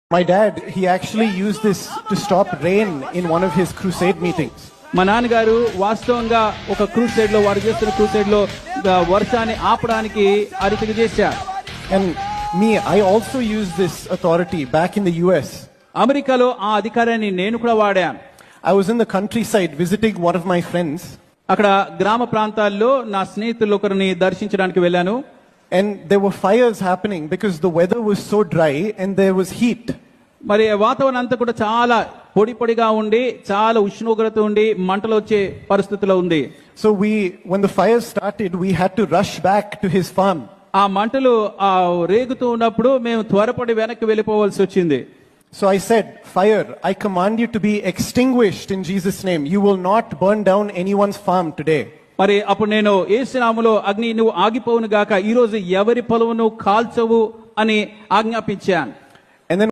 My dad, he actually used this to stop rain in one of his crusade meetings. మా నాన్నగారు వాస్తవంగా ఒక crusade లో వారు చేస్తున్న క్రూసేడ్ లో వర్షాన్ని ఆపడానికి ఆ రీతిగా చేశారు. And me, I also used this authority back in the US. అమెరికాలో ఆ అధికారాన్ని నేను కూడా వాడాను. I was in the countryside visiting one of my friends. అక్కడ గ్రామ ప్రాంతాల్లో నా స్నేహితులు ఒకరిని దర్శించడానికి వెళ్ళాను. And there were fires happening because the weather was so dry and there was heat. మరి వాతావరణం అంతా కూడా చాలా పొడి పొడిగా ఉండి చాలా ఉష్ణోగ్రత ఉండి మంటలు వచ్చే పరిస్థితిలో ఉంది. So when the fire started, we had to rush back to his farm. ఆ మంటలు రేగుతూ ఉన్నప్పుడు మేము త్వరపడి వెనక్కి వెళ్ళిపోవాల్సి వచ్చింది. So I said, fire, I command you to be extinguished in Jesus' name. You will not burn down anyone's farm today. మరి అప్పుడు నేను యేసు నామములో అగ్ని నువ్వు ఆగిపోవును గాక, ఈ రోజు ఎవరి పొలమును కాల్చవు అని ఆజ్ఞాపించాను. And then